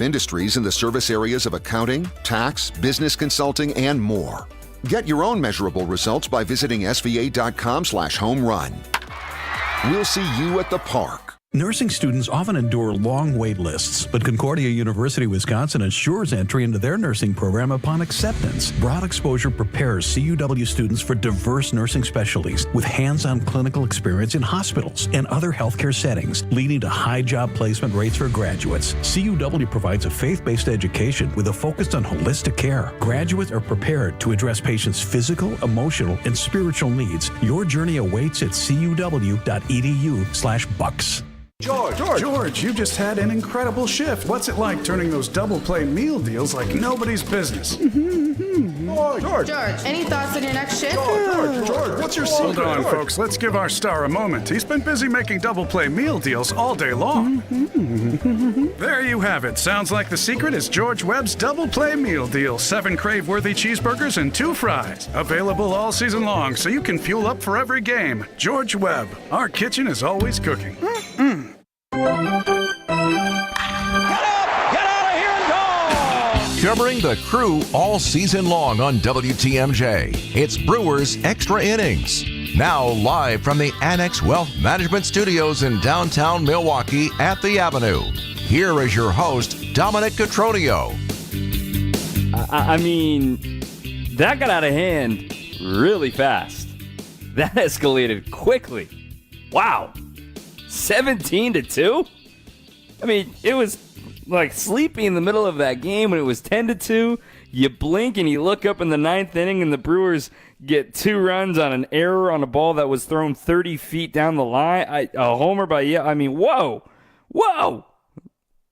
industries in the service areas of accounting, tax, business consulting, and more. Get your own measurable results by visiting sva.com/home run. We'll see you at the park. Nursing students often endure long wait lists, but Concordia University, Wisconsin ensures entry into their nursing program upon acceptance. Broad exposure prepares CUW students for diverse nursing specialties with hands-on clinical experience in hospitals and other healthcare settings, leading to high job placement rates for graduates. CUW provides a faith-based education with a focus on holistic care. Graduates are prepared to address patients' physical, emotional, and spiritual needs. Your journey awaits at cuw.edu/bucks. George, you just had an incredible shift. What's it like turning those double play meal deals like nobody's business? George, any thoughts on your next shift? George, what's your secret? Hold on, folks. Let's give our star a moment. He's been busy making double play meal deals all day long. There you have it. Sounds like the secret is George Webb's double play meal deal. 7 crave-worthy cheeseburgers and 2 fries. Available all season long, so you can fuel up for every game. George Webb. Our kitchen is always cooking. Covering the Crew all season long on WTMJ. It's Brewers Extra Innings. Now live from the Annex Wealth Management Studios in downtown Milwaukee at the Avenue. Here is your host, Dominic Cotroneo. I mean, that got out of hand really fast. That escalated quickly. Wow. 17-2? I mean, it was like sleepy in the middle of that game when it was 10-2. You blink and you look up in the 9th inning and the Brewers get 2 runs on an error on a ball that was thrown 30 feet down the line. A homer by I mean, whoa.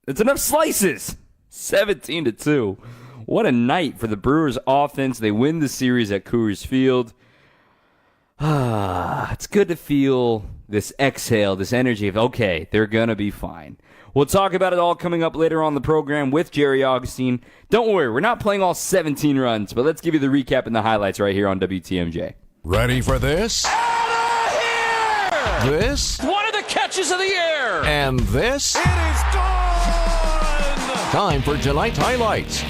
It's enough slices. 17-2. What a night for the Brewers offense. They win the series at Coors Field. It's good to feel this exhale, this energy of, okay, they're going to be fine. We'll talk about it all coming up later on the program with Jerry Augustine. Don't worry, we're not playing all 17 runs, but let's give you the recap and the highlights right here on WTMJ. Ready for this? Out of here! This? One of the catches of the year! And this? It is gone! Time for tonight's highlights.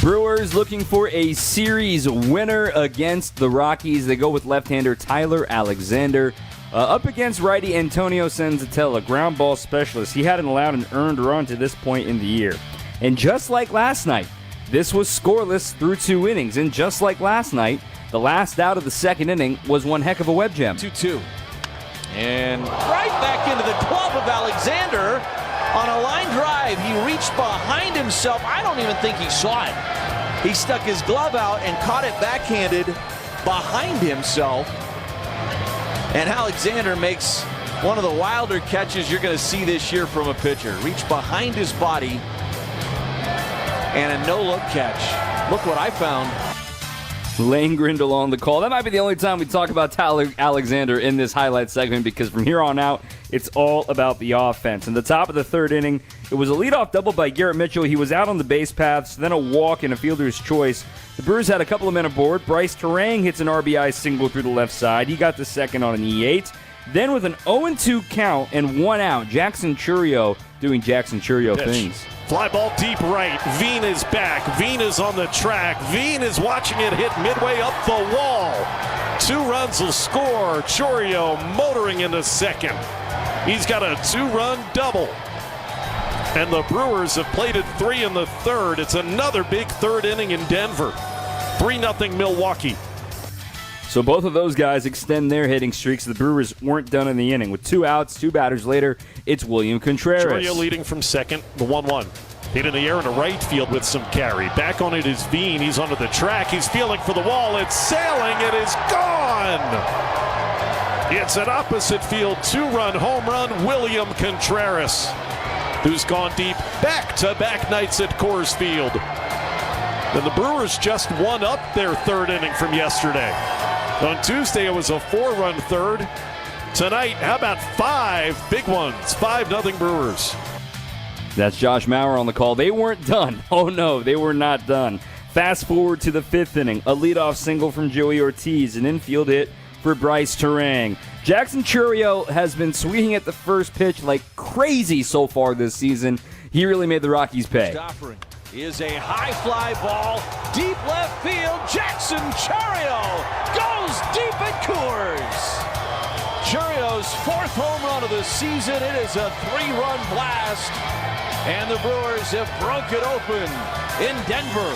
Brewers looking for a series winner against the Rockies. They go with left-hander Tyler Alexander. Up against righty Antonio Senzatella, ground ball specialist. He hadn't allowed an earned run to this point in the year. And just like last night, this was scoreless through 2 innings. And just like last night, the last out of the 2nd inning was one heck of a web gem. 2-2. And right back into the glove of Alexander. On a line drive, he reached behind himself. I don't even think he saw it. He stuck his glove out and caught it backhanded behind himself. And Alexander makes one of the wilder catches you're going to see this year from a pitcher. Reach behind his body and a no-look catch. Look what I found. Lane Grindle on the call. That might be the only time we talk about Tyler Alexander in this highlight segment, because from here on out, it's all about the offense. In the top of the 3rd inning, it was a leadoff double by Garrett Mitchell. He was out on the base paths, then a walk and a fielder's choice. The Brewers had a couple of men aboard. Bryce Terang hits an RBI single through the left side. He got the second on an E8. Then with an 0-2 count and 1 out, Jackson Chourio doing Jackson Chourio things. Fly ball deep right. Veen is back. Veen is on the track. Veen is watching it hit midway up the wall. 2 runs will score. Chourio motoring into second. He's got a 2-run double. And the Brewers have played it 3 in the 3rd. It's another big 3rd inning in Denver. 3-0 Milwaukee. So both of those guys extend their hitting streaks. The Brewers weren't done in the inning. With 2 outs, 2 batters later, it's William Contreras. Chourio leading from second, the 1-1. Hit in the air into right field with some carry. Back on it is Veen. He's onto the track. He's feeling for the wall. It's sailing. It is gone. It's an opposite field 2-run home run, William Contreras, who's gone deep back-to-back nights at Coors Field. And the Brewers just won up their 3rd inning from yesterday. On Tuesday, it was a 4-run 3rd. Tonight, how about 5 big ones? 5-0 Brewers. That's Josh Maurer on the call. They weren't done. Oh, no, they were not done. Fast forward to the 5th inning. A leadoff single from Joey Ortiz. An infield hit for Bryce Terang. Jackson Chourio has been swinging at the first pitch like crazy so far this season. he really made the Rockies pay. Stoppering is a high fly ball, deep left field. Jackson Chourio goes deep at Coors. Chourio's 4th home run of the season. It is a 3-run blast, and the Brewers have broke it open in Denver.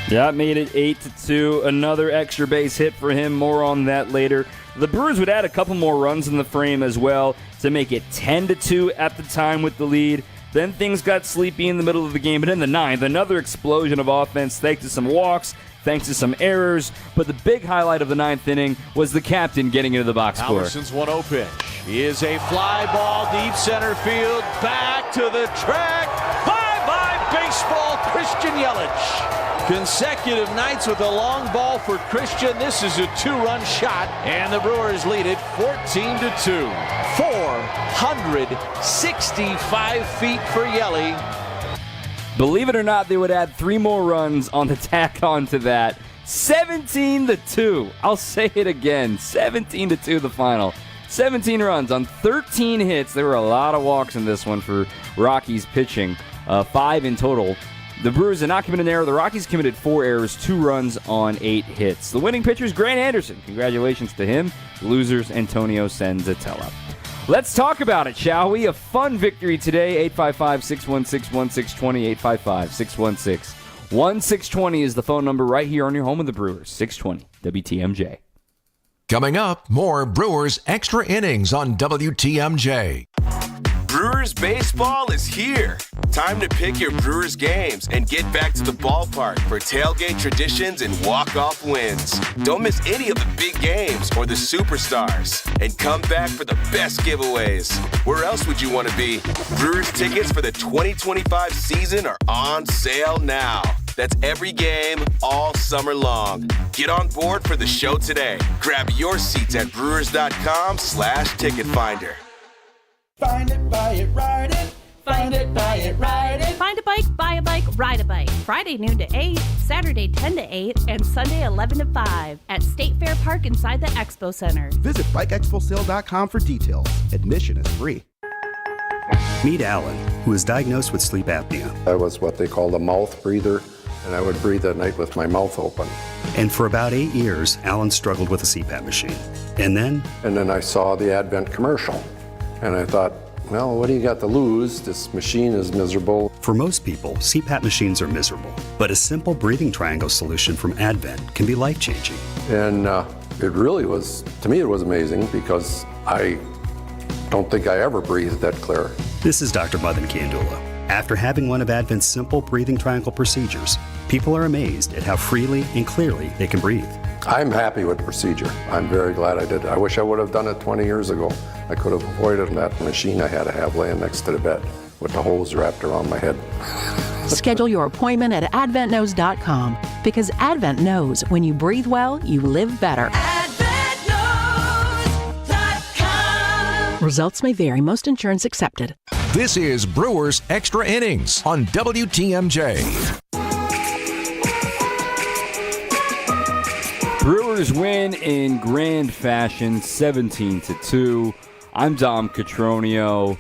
Yeah, made it 8-2. Another extra base hit for him. More on that later. The Brewers would add a couple more runs in the frame as well to make it 10-2 at the time with the lead. Then things got sleepy in the middle of the game, but in the 9th, another explosion of offense thanks to some walks, thanks to some errors. But the big highlight of the 9th inning was the captain getting into the box score. Allison's 1-0 pitch is a fly ball deep center field, back to the track. Bye-bye baseball, Christian Yelich. Consecutive nights with a long ball for Christian. This is a 2-run shot, and the Brewers lead it 14-2. 465 feet for Yelly. Believe it or not, they would add 3 more runs on the tack on to that. 17-2. I'll say it again. 17-2 the final. 17 runs on 13 hits. There were a lot of walks in this one for Rockies pitching. 5 in total. The Brewers did not commit an error. The Rockies committed 4 errors, 2 runs on 8 hits. The winning pitcher is Grant Anderson. Congratulations to him. Losers, Antonio Senzatella. Let's talk about it, shall we? A fun victory today. 855-616-1620. 855-616-1620 is the phone number right here on your home of the Brewers. 620 WTMJ. Coming up, more Brewers Extra Innings on WTMJ. Brewers baseball is here. Time to pick your Brewers games and get back to the ballpark for tailgate traditions and walk-off wins. Don't miss any of the big games or the superstars. And come back for the best giveaways. Where else would you want to be? Brewers tickets for the 2025 season are on sale now. That's every game, all summer long. Get on board for the show today. Grab your seats at brewers.com/ticket finder. Find it, buy it, ride it. Find it, buy it, ride it. Find a bike, buy a bike, ride a bike. Friday noon to 8, Saturday 10 to 8, and Sunday 11 to 5 at State Fair Park inside the Expo Center. Visit bikeexposale.com for details. Admission is free. Meet Alan, who was diagnosed with sleep apnea. I was what they called a mouth breather, and I would breathe at night with my mouth open. And for about 8 years, Alan struggled with a CPAP machine. And then I saw the Advent commercial. And I thought, well, what do you got to lose? This machine is miserable. For most people, CPAP machines are miserable. But a simple breathing triangle solution from Advent can be life-changing. And it really was, to me, it was amazing because I don't think I ever breathed that clear. This is Dr. Madan Kiandula. After having one of Advent's simple breathing triangle procedures, people are amazed at how freely and clearly they can breathe. I'm happy with the procedure. I'm very glad I did. I wish I would have done it 20 years ago. I could have avoided that machine I had to have laying next to the bed with the hose wrapped around my head. Schedule your appointment at AdventKnows.com because Advent knows when you breathe well, you live better. AdventKnows.com. Results may vary. Most insurance accepted. This is Brewers Extra Innings on WTMJ. Brewers win in grand fashion, 17-2. I'm Dom Catronio.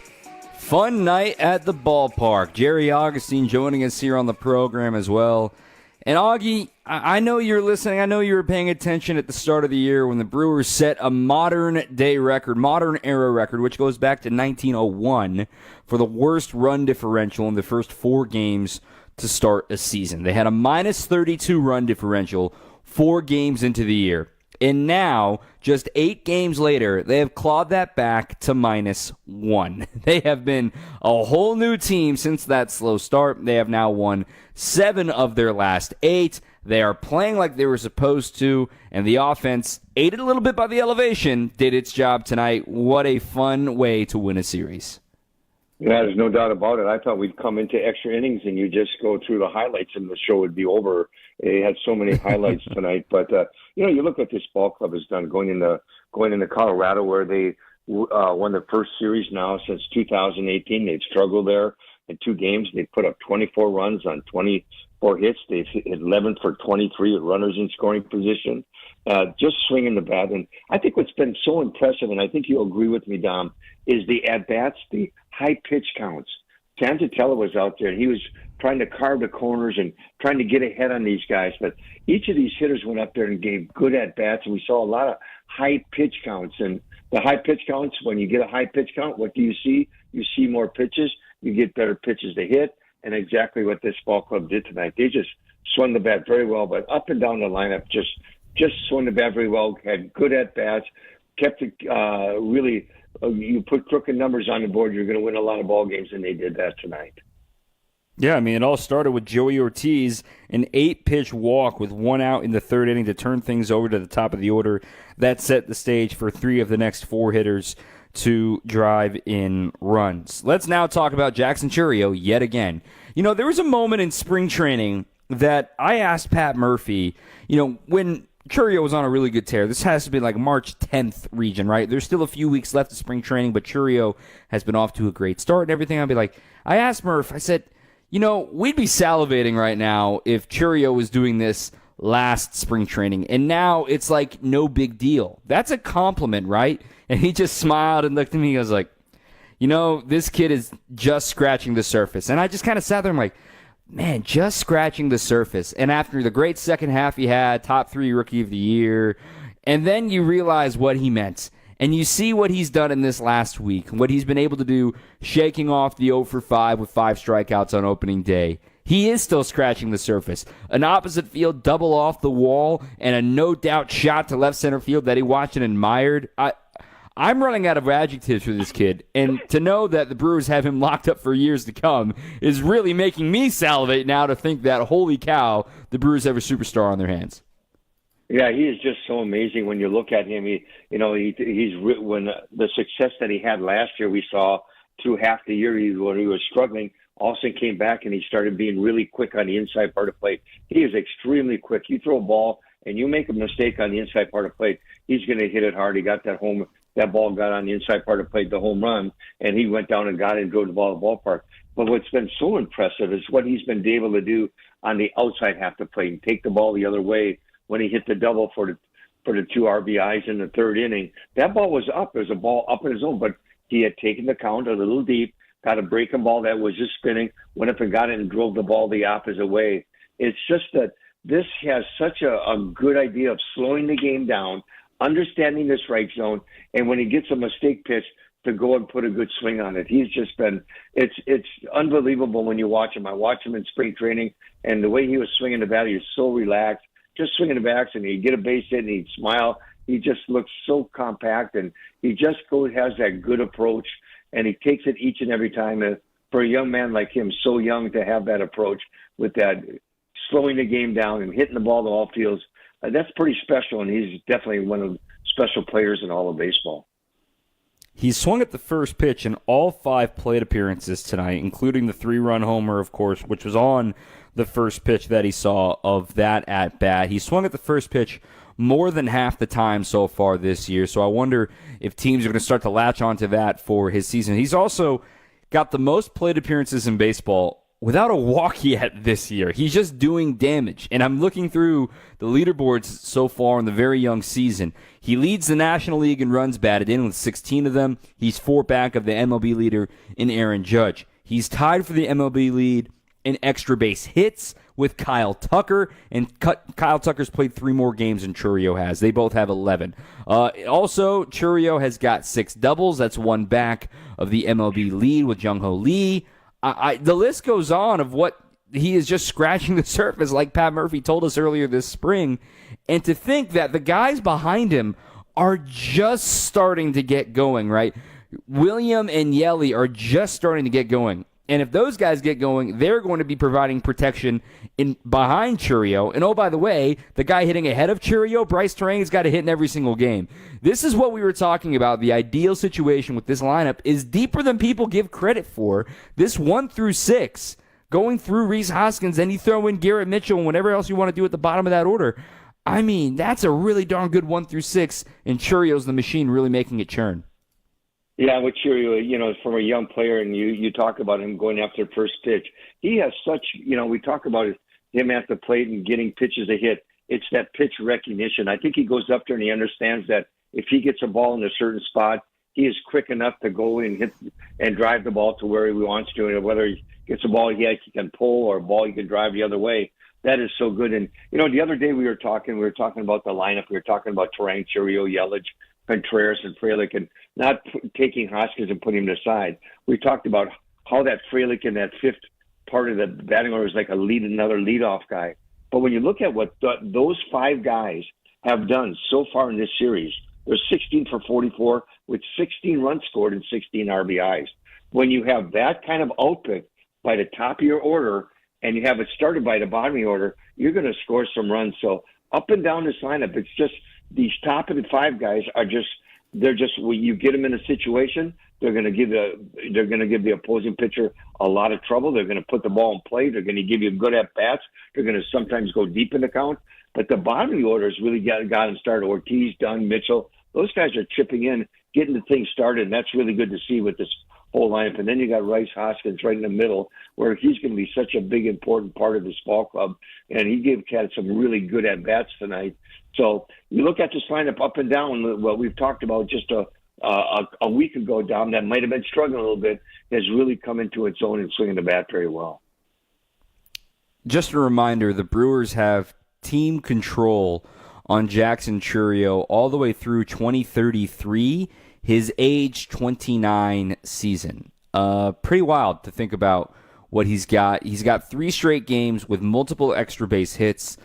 Fun night at the ballpark. Jerry Augustine joining us here on the program as well. And Augie, I know you're listening. I know you were paying attention at the start of the year when the Brewers set a modern era record, which goes back to 1901 for the worst run differential in the first 4 games to start a season. They had a minus 32 run differential 4 games into the year. And now, just 8 games later, they have clawed that back to -1. They have been a whole new team since that slow start. They have now won 7 of their last 8. They are playing like they were supposed to, and the offense, aided a little bit by the elevation, did its job tonight. What a fun way to win a series. Yeah, there's no doubt about it. I thought we'd come into extra innings and you just go through the highlights and the show would be over. It had so many highlights tonight. But, you look what this ball club has done going into Colorado where they won their first series now since 2018. They've struggled there in 2 games. They put up 24 runs on 24 hits. They've hit 11 for 23 with runners in scoring position. Just swinging the bat. And I think what's been so impressive, and I think you'll agree with me, Dom, is the at-bats, the high pitch counts. Santatella was out there, and he was trying to carve the corners and trying to get ahead on these guys. But each of these hitters went up there and gave good at-bats, and we saw a lot of high pitch counts. And the high pitch counts, when you get a high pitch count, what do you see? You see more pitches. You get better pitches to hit, and exactly what this ball club did tonight. They just swung the bat very well, but up and down the lineup, just swung the bat very well, had good at-bats, kept it really you put crooked numbers on the board, you're going to win a lot of ball games, and they did that tonight. Yeah, I mean, it all started with Joey Ortiz, an 8-pitch walk with 1 out in the third inning to turn things over to the top of the order. That set the stage for 3 of the next 4 hitters to drive in runs. Let's now talk about Jackson Chourio yet again. You know, there was a moment in spring training that I asked Pat Murphy, you know, when Chourio was on a really good tear. This has to be like March 10th region, right? There's still a few weeks left of spring training, but Chourio has been off to a great start and everything. I'd be like, I asked Murph, I said, you know, we'd be salivating right now if Chourio was doing this last spring training, and now it's like no big deal. That's a compliment, right? And he just smiled and looked at me. He was like, you know, this kid is just scratching the surface. And I just kind of sat there and I'm like, man, just scratching the surface. And after the great second half he had, top 3 rookie of the year, and then you realize what he meant. And you see what he's done in this last week, what he's been able to do, shaking off the 0 for 5 with 5 strikeouts on opening day. He is still scratching the surface. An opposite field double off the wall and a no-doubt shot to left center field that he watched and admired. I'm running out of adjectives for this kid, and to know that the Brewers have him locked up for years to come is really making me salivate now to think that, holy cow, the Brewers have a superstar on their hands. Yeah, he is just so amazing when you look at him. He's when the success that he had last year, we saw through half the year when he was struggling. Austin came back and he started being really quick on the inside part of the plate. He is extremely quick. You throw a ball and you make a mistake on the inside part of the plate, he's going to hit it hard. He got that home. That ball got on the inside part of the plate, the home run, and he went down and got it and drove the ball to the ballpark. But what's been so impressive is what he's been able to do on the outside half the plate and take the ball the other way. When he hit the double for the 2 RBIs in the third inning, that ball was up. It was a ball up in his zone, but he had taken the count a little deep, got a breaking ball that was just spinning, went up and got it and drove the ball the opposite way. It's just that this has such a good idea of slowing the game down, understanding the strike zone, and when he gets a mistake pitch, to go and put a good swing on it. He's just been it's unbelievable when you watch him. I watched him in spring training, and the way he was swinging the bat, he was so relaxed. Just swinging the backs, and he'd get a base hit, and he'd smile. He just looks so compact, and he just has that good approach, and he takes it each and every time. And for a young man like him, so young, to have that approach with that slowing the game down and hitting the ball to all fields, that's pretty special, and he's definitely one of the special players in all of baseball. He swung at the first pitch in all 5 plate appearances tonight, including the 3-run homer, of course, which was on the first pitch that he saw of that at-bat. He swung at the first pitch more than half the time so far this year, so I wonder if teams are going to start to latch onto that for his season. He's also got the most plate appearances in baseball without a walk yet this year. He's just doing damage. And I'm looking through the leaderboards so far in the very young season. He leads the National League in runs batted in with 16 of them. He's 4 back of the MLB leader in Aaron Judge. He's tied for the MLB lead in extra base hits with Kyle Tucker, and Kyle Tucker's played 3 more games than Chourio has. They both have 11. Also, Chourio has got 6 doubles. That's 1 back of the MLB lead with Jung-Ho Lee. The list goes on of what he is just scratching the surface, like Pat Murphy told us earlier this spring. And to think that the guys behind him are just starting to get going, right? William and Yelly are just starting to get going. And if those guys get going, they're going to be providing protection in behind Chourio. And oh, by the way, the guy hitting ahead of Chourio, Bryce Terang's got to hit in every single game. This is what we were talking about. The ideal situation with this lineup is deeper than people give credit for. This 1 through 6, going through Rhys Hoskins, then you throw in Garrett Mitchell and whatever else you want to do at the bottom of that order. I mean, that's a really darn good 1 through 6, and Chourio's the machine really making it churn. Yeah, with Chourio, from a young player, and you talk about him going after the first pitch. He has such, we talk about him at the plate and getting pitches to hit. It's that pitch recognition. I think he goes up there and he understands that if he gets a ball in a certain spot, he is quick enough to go and hit and drive the ball to where he wants to, and whether he gets a ball he can pull or a ball he can drive the other way. That is so good. And, the other day we were talking about the lineup. We were talking about Terang, Churio, Yelich, Contreras, and Frelick, and not taking Hoskins and putting him aside. We talked about how that Frelick in that fifth part of the batting order is like another leadoff guy. But when you look at what those five guys have done so far in this series, they're 16 for 44 with 16 runs scored and 16 RBIs. When you have that kind of output by the top of your order and you have it started by the bottom of your order, you're going to score some runs. So up and down this lineup, it's just these top of the five guys when you get them in a situation, they're going to give the opposing pitcher a lot of trouble. They're going to put the ball in play. They're going to give you good at bats. They're going to sometimes go deep in the count. But the bottom of the order has really got them started. Ortiz, Dunn, Mitchell, those guys are chipping in, getting the thing started, and that's really good to see with this whole lineup. And then you got Rice Hoskins right in the middle, where he's going to be such a big, important part of this ball club. And he gave Cat some really good at bats tonight. So you look at this lineup up and down. What we've talked about just a week ago, Dom, that might have been struggling a little bit, has really come into its own and swinging the bat very well. Just a reminder: the Brewers have team control on Jackson Churio all the way through 2033, his age 29 season. Pretty wild to think about what he's got. He's got 3 straight games with multiple extra base hits.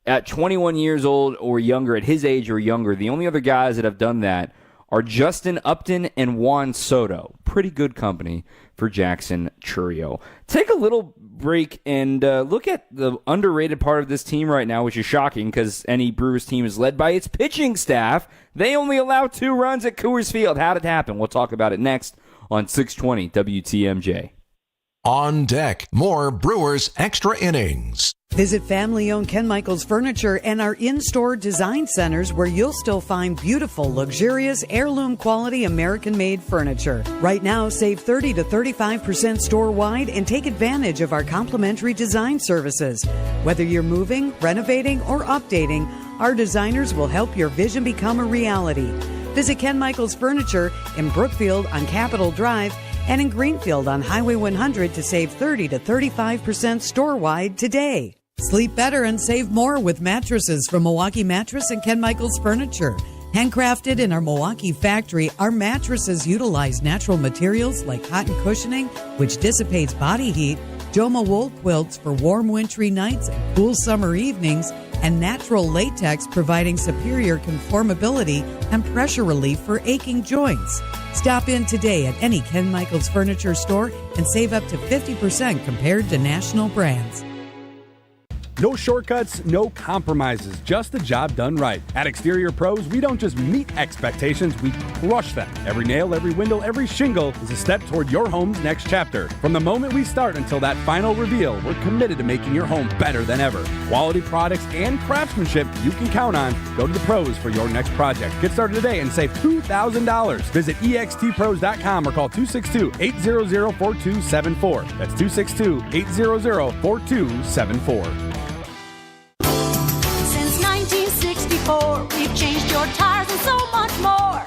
At 21 years old or younger, at his age or younger, the only other guys that have done that are Justin Upton and Juan Soto. Pretty good company for Jackson Churio. Take a little break and look at the underrated part of this team right now, which is shocking because any Brewers team is led by its pitching staff. They only allow 2 runs at Coors Field. How did it happen? We'll talk about it next on 620 WTMJ. On deck, more Brewers Extra Innings. Visit family-owned Ken Michaels Furniture and our in-store design centers where you'll still find beautiful, luxurious, heirloom-quality American-made furniture. Right now, save 30 to 35% store-wide and take advantage of our complimentary design services. Whether you're moving, renovating, or updating, our designers will help your vision become a reality. Visit Ken Michaels Furniture in Brookfield on Capitol Drive and in Greenfield on Highway 100 to save 30 to 35% store-wide today. Sleep better and save more with mattresses from Milwaukee Mattress and Ken Michaels Furniture. Handcrafted in our Milwaukee factory, our mattresses utilize natural materials like cotton cushioning, which dissipates body heat, Joma wool quilts for warm wintry nights and cool summer evenings, and natural latex providing superior conformability and pressure relief for aching joints. Stop in today at any Ken Michaels Furniture store and save up to 50% compared to national brands. No shortcuts, no compromises, just the job done right. At Exterior Pros, we don't just meet expectations, we crush them. Every nail, every window, every shingle is a step toward your home's next chapter. From the moment we start until that final reveal, we're committed to making your home better than ever. Quality products and craftsmanship you can count on. Go to the pros for your next project. Get started today and save $2,000. Visit extpros.com or call 262-800-4274. That's 262-800-4274. We've changed your tires and so much more.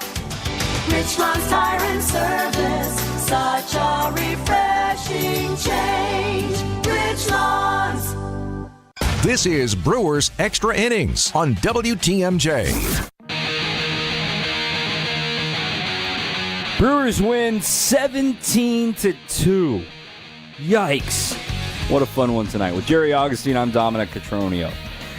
Richland's Tire and Service, such a refreshing change. Richland's. This is Brewers Extra Innings on WTMJ. Brewers win 17-2. Yikes. What a fun one tonight. With Jerry Augustine, I'm Dominic Catronio.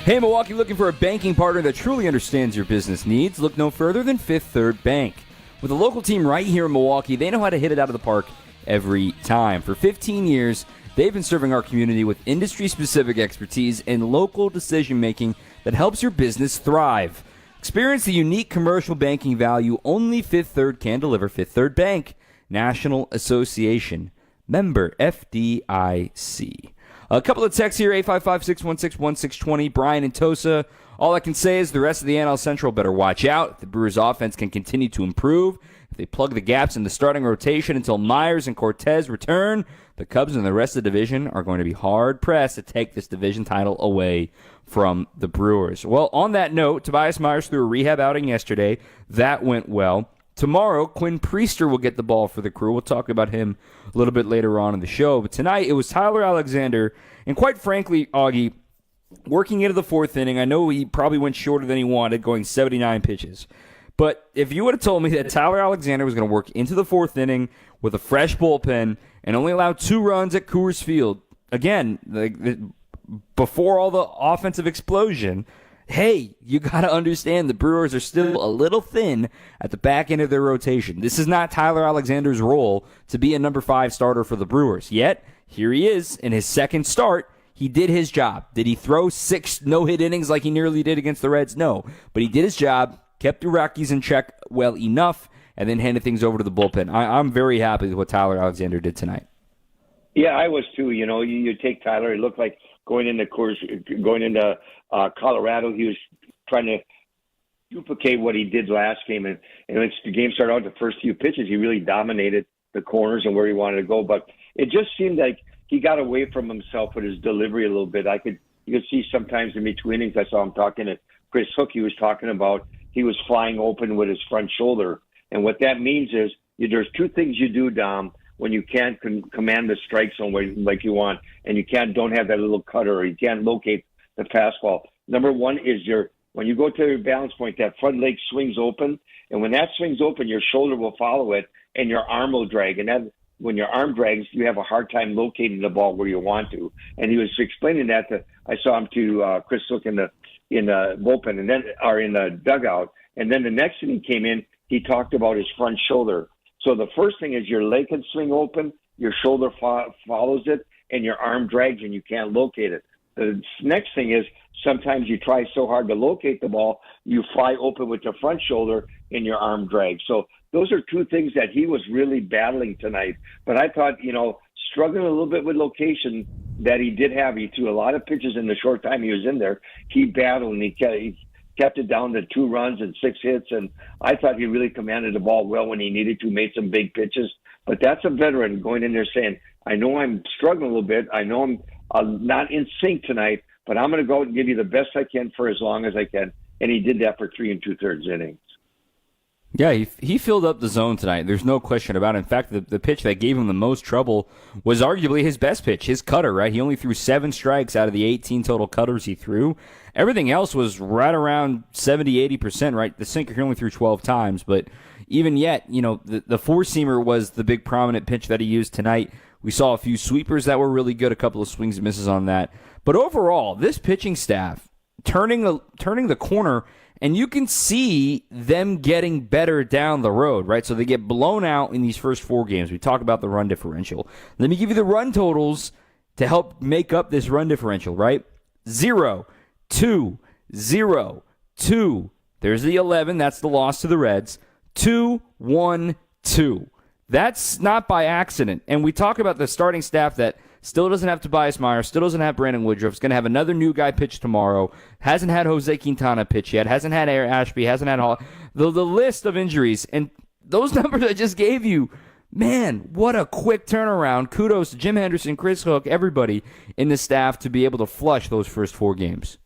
Hey, Milwaukee, looking for a banking partner that truly understands your business needs? Look no further than Fifth Third Bank. With a local team right here in Milwaukee, they know how to hit it out of the park every time. For 15 years, they've been serving our community with industry-specific expertise and local decision-making that helps your business thrive. Experience the unique commercial banking value only Fifth Third can deliver. Fifth Third Bank, National Association, member FDIC. A couple of texts here, 855-616-1620, Brian and Tosa. All I can say is the rest of the NL Central better watch out. If the Brewers' offense can continue to improve, if they plug the gaps in the starting rotation until Myers and Cortez return, the Cubs and the rest of the division are going to be hard-pressed to take this division title away from the Brewers. Well, on that note, Tobias Myers threw a rehab outing yesterday. That went well. Tomorrow, Quinn Priester will get the ball for the Crew. We'll talk about him a little bit later on in the show. But tonight, it was Tyler Alexander. And quite frankly, Augie, working into the fourth inning, I know he probably went shorter than he wanted, going 79 pitches. But if you would have told me that Tyler Alexander was going to work into the fourth inning with a fresh bullpen and only allow 2 runs at Coors Field, again, before all the offensive explosion, hey, you got to understand the Brewers are still a little thin at the back end of their rotation. This is not Tyler Alexander's role to be a number 5 starter for the Brewers. Yet, here he is in his second start. He did his job. Did he throw 6 no-hit innings like he nearly did against the Reds? No. But he did his job, kept the Rockies in check well enough, and then handed things over to the bullpen. I'm very happy with what Tyler Alexander did tonight. Yeah, I was too. You take Tyler. It looked like going into Colorado, he was trying to duplicate what he did last game. And once the game started out, the first few pitches, he really dominated the corners and where he wanted to go. But it just seemed like he got away from himself with his delivery a little bit. You could see sometimes in between innings, I saw him talking to Chris Hook. He was talking about he was flying open with his front shoulder. And what that means is there's 2 things you do, Dom, when you can't command the strike zone like you want, and you don't have that little cutter, or you can't locate the fastball. Number 1 is when you go to your balance point, that front leg swings open, and when that swings open, your shoulder will follow it, and your arm will drag. And when your arm drags, you have a hard time locating the ball where you want to. And he was explaining that I saw him to Chris Hook in the bullpen, and then in the dugout. And then the next thing he came in, he talked about his front shoulder. So the first thing is your leg can swing open, your shoulder follows it, and your arm drags and you can't locate it. The next thing is sometimes you try so hard to locate the ball, you fly open with your front shoulder and your arm drags. So those are 2 things that he was really battling tonight. But I thought, struggling a little bit with location that he did have. He threw a lot of pitches in the short time he was in there. He battled and he kept it down to 2 runs and 6 hits, and I thought he really commanded the ball well when he needed to, made some big pitches. But that's a veteran going in there saying, I know I'm struggling a little bit. I know I'm not in sync tonight, but I'm going to go out and give you the best I can for as long as I can. And he did that for 3 2/3 innings. Yeah, he filled up the zone tonight. There's no question about it. In fact, the pitch that gave him the most trouble was arguably his best pitch, his cutter, right? He only threw 7 strikes out of the 18 total cutters he threw. Everything else was right around 70-80%, right? The sinker he only threw 12 times, but even yet, the four-seamer was the big prominent pitch that he used tonight. We saw a few sweepers that were really good, a couple of swings and misses on that. But overall, this pitching staff turning the corner, and you can see them getting better down the road, right? So they get blown out in these first 4 games. We talk about the run differential. Let me give you the run totals to help make up this run differential, right? 0, 2, 0, 2. There's the 11. That's the loss to the Reds. 2, 1, 2. That's not by accident. And we talk about the starting staff that still doesn't have Tobias Meyer, still doesn't have Brandon Woodruff. Is going to have another new guy pitch tomorrow. Hasn't had Jose Quintana pitch yet. Hasn't had Air Ashby. Hasn't had Hall. The list of injuries. And those numbers I just gave you, man, what a quick turnaround. Kudos to Jim Henderson, Chris Hook, everybody in the staff to be able to flush those first 4 games.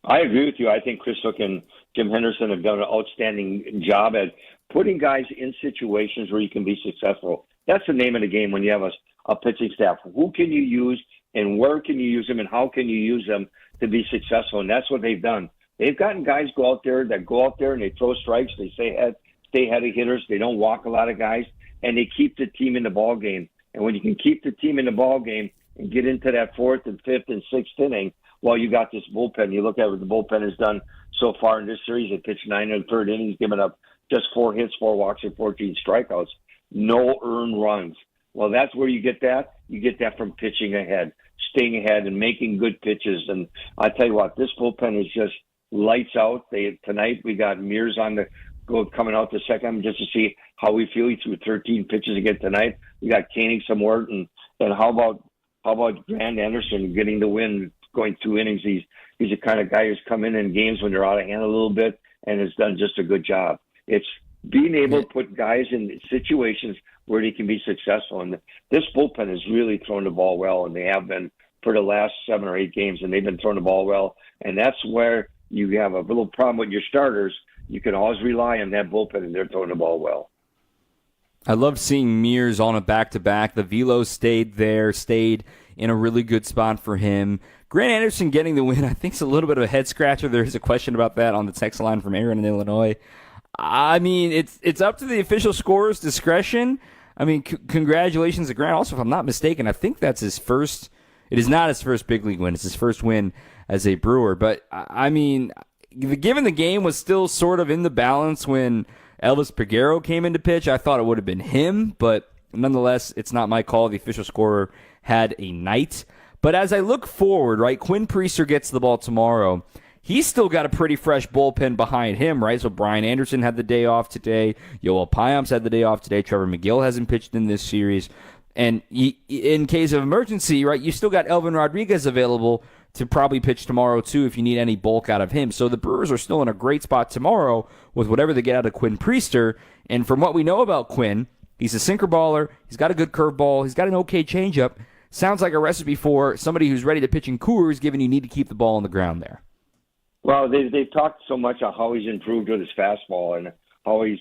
I agree with you. I think Chris Hook and Jim Henderson have done an outstanding job at putting guys in situations where you can be successful. That's the name of the game when you have a pitching staff. Who can you use and where can you use them and how can you use them to be successful? And that's what they've done. They've gotten guys go out there and they throw strikes. They stay ahead of hitters. They don't walk a lot of guys, and they keep the team in the ball game. And when you can keep the team in the ball game and get into that 4th and 5th and 6th inning, well, you got this bullpen. You look at what the bullpen has done so far in this series. They pitched 9 1/3 innings, giving up just 4 hits, 4 walks, and 14 strikeouts. No earned runs. Well, that's where you get that. You get that from pitching ahead, staying ahead, and making good pitches. And I tell you what, this bullpen is just lights out. Tonight we got Mears on the go coming out the second just to see how we feel. He threw 13 pitches again tonight. We got Koenig some more, and how about Grant Anderson getting the win, going 2 innings? He's the kind of guy who's come in games when they're out of hand a little bit and has done just a good job. It's being able to put guys in situations where they can be successful. And this bullpen has really thrown the ball well, and they have been for the last 7 or 8 games, and they've been throwing the ball well. And that's where you have a little problem with your starters. you can always rely on that bullpen, and they're throwing the ball well. I love seeing Mears on a back-to-back. The velo stayed in a really good spot for him. Grant Anderson getting the win, I think, is a little bit of a head-scratcher. There's a question about that on the text line from Aaron in Illinois. I mean, it's up to the official scorer's discretion. I mean, congratulations to Grant. Also, if I'm not mistaken, I think that's his first. It is not his first big league win. It's his first win as a Brewer. But, I mean, given the game was still sort of in the balance when Elvis Peguero came into pitch, I thought it would have been him, but nonetheless, it's not my call. The official scorer had a night. But as I look forward, right, Quinn Priester gets the ball tomorrow. He's still got a pretty fresh bullpen behind him, right? So Brian Anderson had the day off today. Yoel Payamps had the day off today. Trevor McGill hasn't pitched in this series. And in case of emergency, right, you still got Elvin Rodriguez available to probably pitch tomorrow, too, if you need any bulk out of him. So the Brewers are still in a great spot tomorrow with whatever they get out of Quinn Priester. And from what we know about Quinn, he's a sinker baller. He's got a good curveball. He's got an okay changeup. Sounds like a recipe for somebody who's ready to pitch in Coors, given you need to keep the ball on the ground there. Well, they've talked so much on how he's improved with his fastball and how he's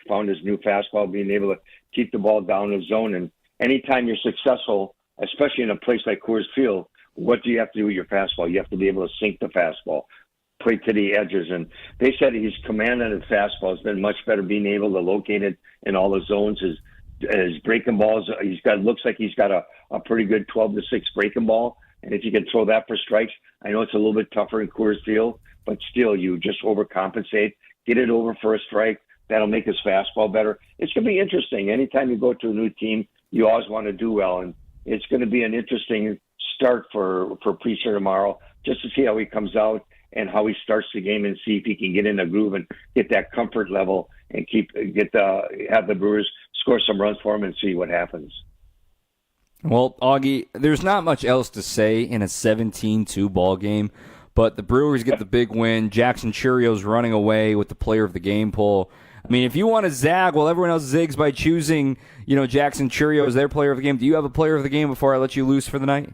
found his new fastball, being able to keep the ball down the zone. And anytime you're successful, especially in a place like Coors Field, what do you have to do with your fastball? You have to be able to sink the fastball, play to the edges. And they said his command on his fastball has been much better, being able to locate it in all the zones. His breaking balls, looks like he's got a pretty good 12-6 breaking ball. And if you can throw that for strikes, I know it's a little bit tougher in Coors Field, but still, you just overcompensate, get it over for a strike. That'll make his fastball better. It's going to be interesting. Anytime you go to a new team, you always want to do well, and it's going to be an interesting start for Priester tomorrow, just to see how he comes out and how he starts the game, and see if he can get in a groove and get that comfort level and have the Brewers score some runs for him and see what happens. Well, Augie, there's not much else to say in a 17-2 ball game, but the Brewers get the big win. Jackson Churio's running away with the player of the game poll. I mean, if you want to zag while everyone else zigs by choosing, Jackson Churio as their player of the game, do you have a player of the game before I let you loose for the night?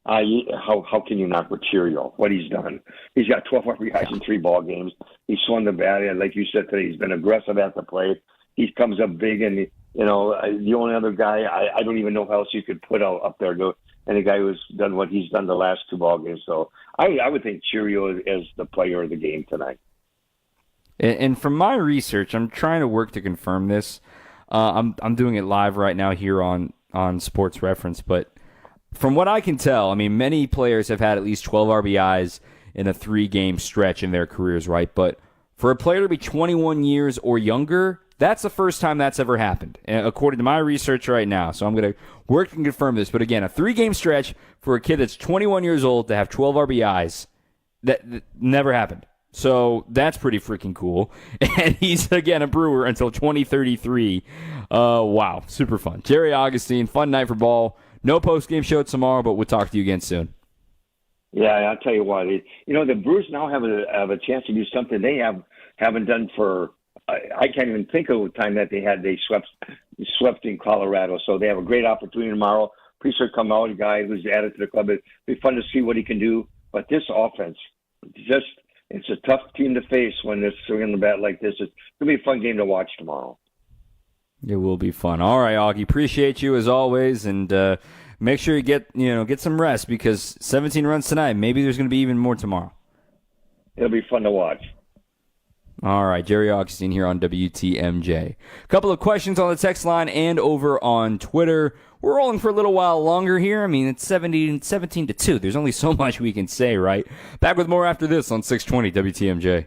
How can you knock with Churio? What he's done? He's got 12 RBIs in 3 ball games. He swung the bat, and like you said today, he's been aggressive at the plate. He comes up big, and the only other guy I don't even know how else you could put up there, and a guy who's done what he's done the last 2 ball games. So I would think Churio is the player of the game tonight. And from my research, I'm trying to work to confirm this. I'm doing it live right now here on Sports Reference, but from what I can tell, I mean, many players have had at least 12 RBIs in a 3-game stretch in their careers, right? But for a player to be 21 years or younger, that's the first time that's ever happened, according to my research right now. So I'm going to work and confirm this. But again, a 3-game stretch for a kid that's 21 years old to have 12 RBIs, that never happened. So that's pretty freaking cool. And he's, again, a Brewer until 2033. Wow, super fun. Jerry Augustine, fun night for ball. No post-game show tomorrow, but we'll talk to you again soon. Yeah, I'll tell you what. The Brewers now have a chance to do something they haven't done for. I can't even think of the time that they swept in Colorado. So they have a great opportunity tomorrow. Priester come out, a guy who's added to the club. It'll be fun to see what he can do. But this offense, it's a tough team to face when they're swinging the bat like this. It's going to be a fun game to watch tomorrow. It will be fun. All right, Augie, appreciate you as always, and make sure you get some rest, because 17 runs tonight. Maybe there's going to be even more tomorrow. It'll be fun to watch. All right, Jerry Augustine here on WTMJ. A couple of questions on the text line and over on Twitter. We're rolling for a little while longer here. I mean, it's 17-2. There's only so much we can say, right? Back with more after this on 620 WTMJ.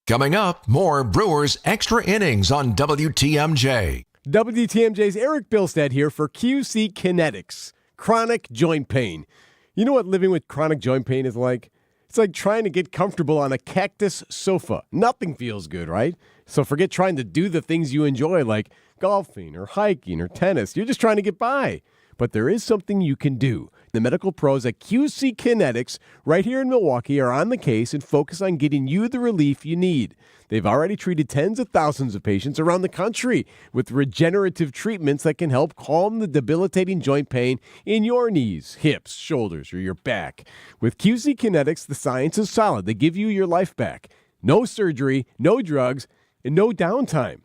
Coming up, more Brewers Extra Innings on WTMJ. WTMJ's Erik Bilstad here for QC Kinetics, chronic joint pain. You know what living with chronic joint pain is like? It's like trying to get comfortable on a cactus sofa. Nothing feels good, right? So forget trying to do the things you enjoy, like golfing or hiking or tennis. You're just trying to get by. But there is something you can do. The medical pros at QC Kinetics right here in Milwaukee are on the case and focus on getting you the relief you need. They've already treated tens of thousands of patients around the country with regenerative treatments that can help calm the debilitating joint pain in your knees, hips, shoulders, or your back. With QC Kinetics, the science is solid. They give you your life back. No surgery, no drugs, and no downtime.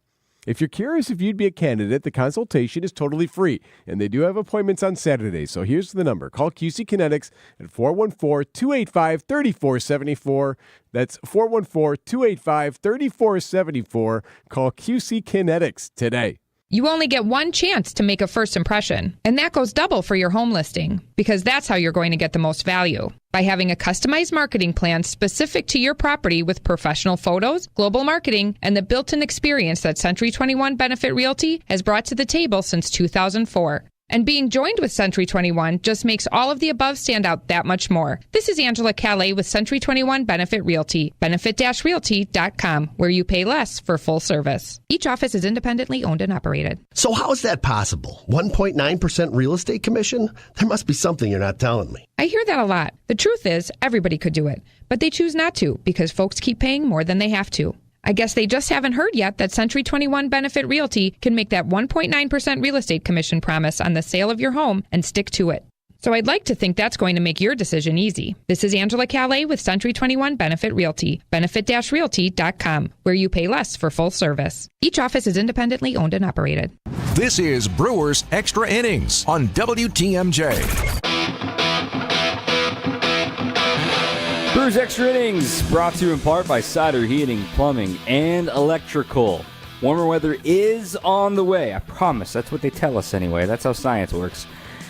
If you're curious if you'd be a candidate, the consultation is totally free, and they do have appointments on Saturdays. So here's the number. Call QC Kinetics at 414-285-3474. That's 414-285-3474. Call QC Kinetics today. You only get one chance to make a first impression, and that goes double for your home listing, because that's how you're going to get the most value. By having a customized marketing plan specific to your property with professional photos, global marketing, and the built-in experience that Century 21 Benefit Realty has brought to the table since 2004. And being joined with Century 21 just makes all of the above stand out that much more. This is Angela Calais with Century 21 Benefit Realty, benefit-realty.com, where you pay less for full service. Each office is independently owned and operated. So how is that possible? 1.9% real estate commission? There must be something you're not telling me. I hear that a lot. The truth is, everybody could do it, but they choose not to because folks keep paying more than they have to. I guess they just haven't heard yet that Century 21 Benefit Realty can make that 1.9% real estate commission promise on the sale of your home and stick to it. So I'd like to think that's going to make your decision easy. This is Angela Calais with Century 21 Benefit Realty, benefit-realty.com, where you pay less for full service. Each office is independently owned and operated. This is Brewers Extra Innings on WTMJ. Brewers Extra Innings brought to you in part by Cider Heating, Plumbing, and Electrical. Warmer weather is on the way. I promise. That's what they tell us anyway. That's how science works.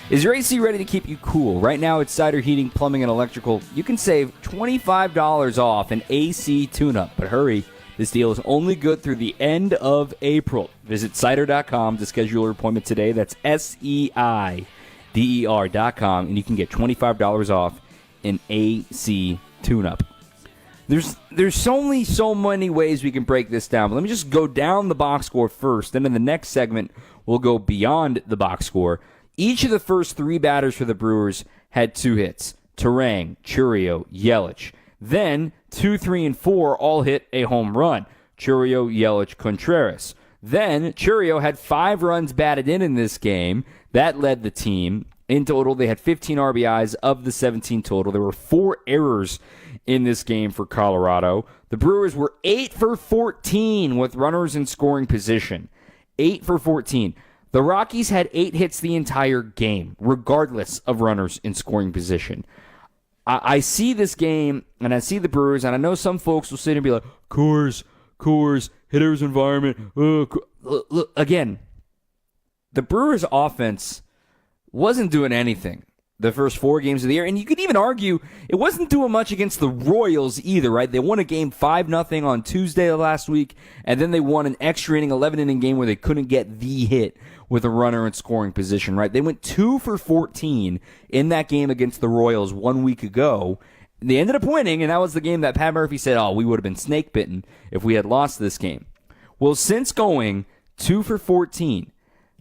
Is your AC ready to keep you cool? Right now at Cider Heating, Plumbing, and Electrical, you can save $25 off an AC tune-up. But hurry, this deal is only good through the end of April. Visit cider.com to schedule your appointment today. That's SEIDER.com, and you can get $25 off an AC tune-up. There's only so many ways we can break this down, but let me just go down the box score first. Then in the next segment, we'll go beyond the box score. Each of the first three batters for the Brewers had 2 hits. Terang, Chourio, Yelich. Then 2, 3, and 4 all hit a home run. Chourio, Yelich, Contreras. Then Chourio had 5 runs batted in this game. That led the team. In total, they had 15 RBIs of the 17 total. There were 4 errors in this game for Colorado. The Brewers were 8 for 14 with runners in scoring position. 8 for 14. The Rockies had 8 hits the entire game, regardless of runners in scoring position. I see this game, and I see the Brewers, and I know some folks will sit and be like, Coors, hitter's environment. Look, again, the Brewers' offense wasn't doing anything the first 4 games of the year. And you could even argue it wasn't doing much against the Royals either, right? They won a game 5-0 on Tuesday of last week, and then they won an extra inning, 11-inning game where they couldn't get the hit with a runner in scoring position, right? They went 2 for 14 in that game against the Royals 1 week ago. They ended up winning, and that was the game that Pat Murphy said, we would have been snake bitten if we had lost this game. Well, since going 2 for 14,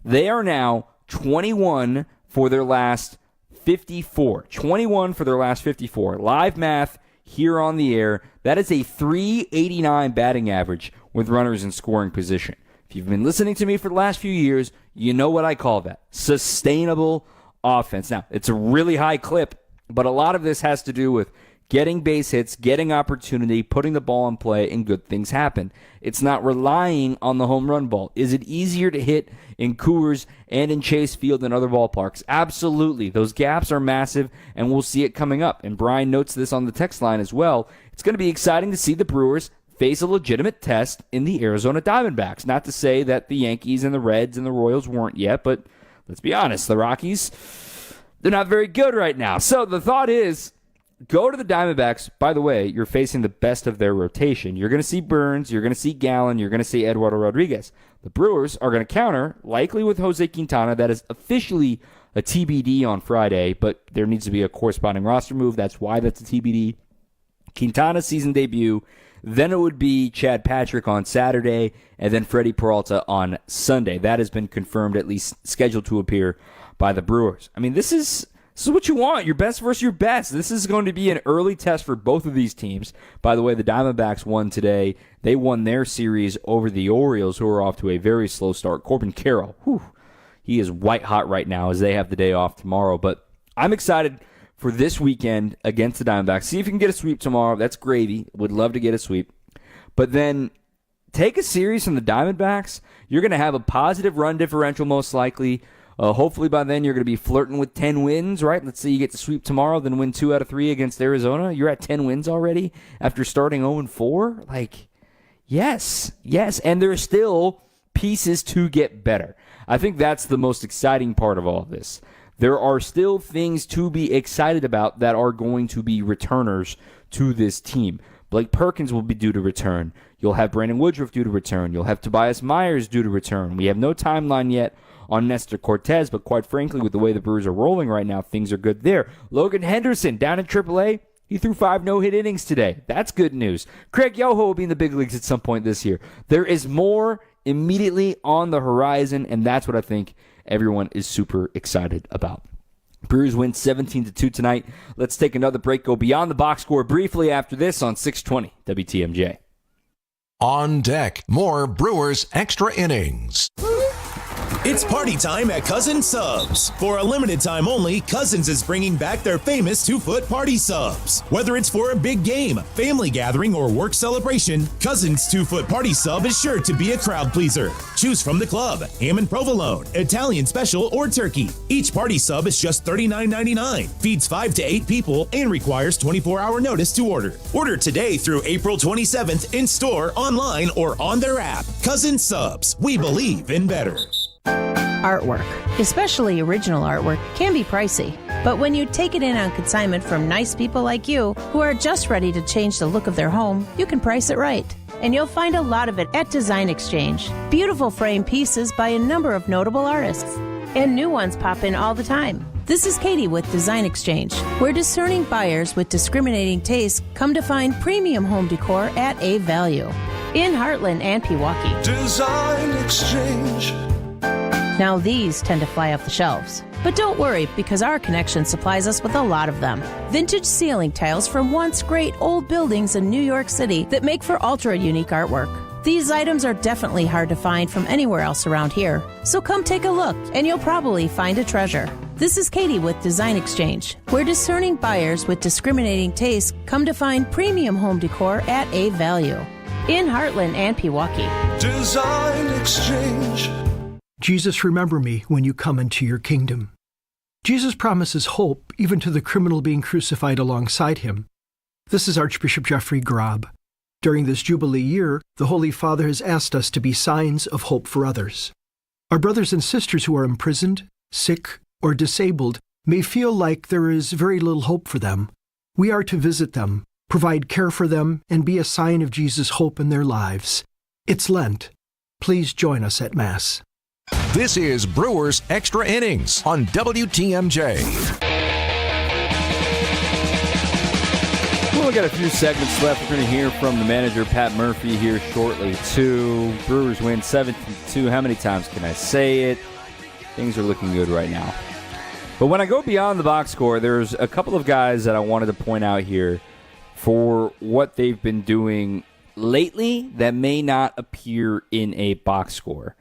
they are now 21 for their last 54. 21 for their last 54. Live math here on the air. That is a .389 batting average with runners in scoring position. If you've been listening to me for the last few years, you know what I call that. Sustainable offense. Now, it's a really high clip, but a lot of this has to do with getting base hits, getting opportunity, putting the ball in play, and good things happen. It's not relying on the home run ball. Is it easier to hit in Coors and in Chase Field than other ballparks? Absolutely. Those gaps are massive, and we'll see it coming up. And Brian notes this on the text line as well. It's going to be exciting to see the Brewers face a legitimate test in the Arizona Diamondbacks. Not to say that the Yankees and the Reds and the Royals weren't yet, but let's be honest, the Rockies, they're not very good right now. So the thought is, go to the Diamondbacks. By the way, you're facing the best of their rotation. You're going to see Burns, you're going to see Gallen, you're going to see Eduardo Rodriguez. The Brewers are going to counter, likely with Jose Quintana. That is officially a TBD on Friday, but there needs to be a corresponding roster move. That's why that's a TBD. Quintana's season debut. Then it would be Chad Patrick on Saturday, and then Freddie Peralta on Sunday. That has been confirmed, at least scheduled to appear by the Brewers. I mean, this is what you want, your best versus your best. This is going to be an early test for both of these teams. By the way, the Diamondbacks won today. They won their series over the Orioles, who are off to a very slow start. Corbin Carroll, he is white hot right now as they have the day off tomorrow. But I'm excited for this weekend against the Diamondbacks. See if you can get a sweep tomorrow. That's gravy. Would love to get a sweep. But then take a series from the Diamondbacks. You're going to have a positive run differential most likely. Hopefully by then you're going to be flirting with 10 wins, right? Let's say you get to sweep tomorrow, then win 2 out of 3 against Arizona. You're at 10 wins already after starting 0-4. Like, yes. And there's still pieces to get better. I think that's the most exciting part of all of this. There are still things to be excited about that are going to be returners to this team. Blake Perkins will be due to return. You'll have Brandon Woodruff due to return. You'll have Tobias Myers due to return. We have no timeline yet on Nestor Cortez, but quite frankly, with the way the Brewers are rolling right now, things are good there. Logan Henderson down in AAA, he threw 5 no-hit innings today. That's good news. Craig Yoho will be in the big leagues at some point this year. There is more immediately on the horizon, and that's what I think everyone is super excited about. Brewers win 17-2 tonight. Let's take another break, go beyond the box score briefly after this on 620 WTMJ. On deck, more Brewers Extra Innings. It's party time at Cousins Subs. For a limited time only, Cousins is bringing back their famous 2-foot party subs. Whether it's for a big game, family gathering, or work celebration, Cousins 2-foot party sub is sure to be a crowd pleaser. Choose from the club, ham and provolone, Italian special, or turkey. Each party sub is just $39.99, feeds 5 to 8 people, and requires 24-hour notice to order. Order today through April 27th in store, online, or on their app. Cousins Subs. We believe in better. Artwork, especially original artwork, can be pricey. But when you take it in on consignment from nice people like you, who are just ready to change the look of their home, you can price it right. And you'll find a lot of it at Design Exchange. Beautiful frame pieces by a number of notable artists. And new ones pop in all the time. This is Katie with Design Exchange, where discerning buyers with discriminating tastes come to find premium home decor at a value. In Heartland and Pewaukee. Design Exchange. Now these tend to fly off the shelves. But don't worry, because our connection supplies us with a lot of them. Vintage ceiling tiles from once great old buildings in New York City that make for ultra-unique artwork. These items are definitely hard to find from anywhere else around here. So come take a look, and you'll probably find a treasure. This is Katie with Design Exchange, where discerning buyers with discriminating tastes come to find premium home decor at a value. In Heartland and Pewaukee. Design Exchange. Jesus, remember me when you come into your kingdom. Jesus promises hope even to the criminal being crucified alongside him. This is Archbishop Jeffrey Grob. During this Jubilee year, the Holy Father has asked us to be signs of hope for others. Our brothers and sisters who are imprisoned, sick, or disabled may feel like there is very little hope for them. We are to visit them, provide care for them, and be a sign of Jesus' hope in their lives. It's Lent. Please join us at Mass. This is Brewers Extra Innings on WTMJ. Well, we got a few segments left. We're going to hear from the manager, Pat Murphy, here shortly, too. Brewers win 7-2. How many times can I say it? Things are looking good right now. But when I go beyond the box score, there's a couple of guys that I wanted to point out here for what they've been doing lately that may not appear in a box score.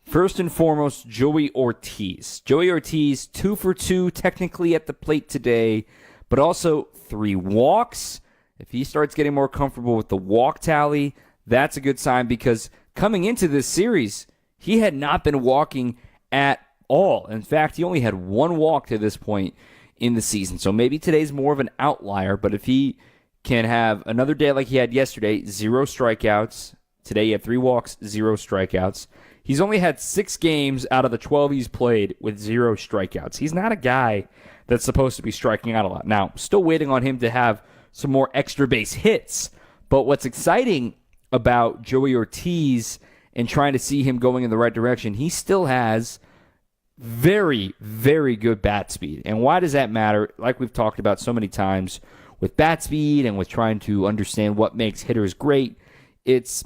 First and foremost, Joey Ortiz. Joey Ortiz, 2 for 2 technically at the plate today, but also 3 walks. If he starts getting more comfortable with the walk tally, that's a good sign because coming into this series, he had not been walking at all. In fact, he only had 1 walk to this point in the season. So maybe today's more of an outlier, but if he can have another day like he had yesterday, 0 strikeouts. Today he had 3 walks, 0 strikeouts. He's only had 6 games out of the 12 he's played with 0 strikeouts. He's not a guy that's supposed to be striking out a lot. Now, still waiting on him to have some more extra base hits. But what's exciting about Joey Ortiz and trying to see him going in the right direction, he still has very, very good bat speed. And why does that matter? Like we've talked about so many times with bat speed and with trying to understand what makes hitters great, it's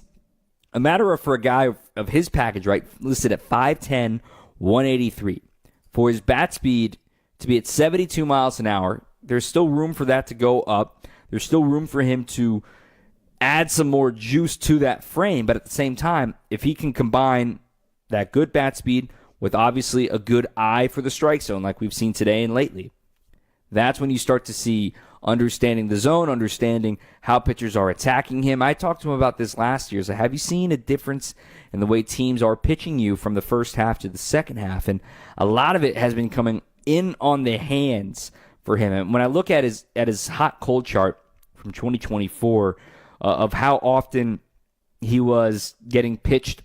a matter of, for a guy of his package, right, listed at 5'10", 183, for his bat speed to be at 72 miles an hour, there's still room for that to go up. There's still room for him to add some more juice to that frame. But at the same time, if he can combine that good bat speed with obviously a good eye for the strike zone like we've seen today and lately, That's when you start to see understanding the zone, understanding how pitchers are attacking him. I talked to him about this last year. So have you seen a difference in the way teams are pitching you from the first half to the second half? And a lot of it has been coming in on the hands for him. And when I look at his hot-cold chart from 2024 of how often he was getting pitched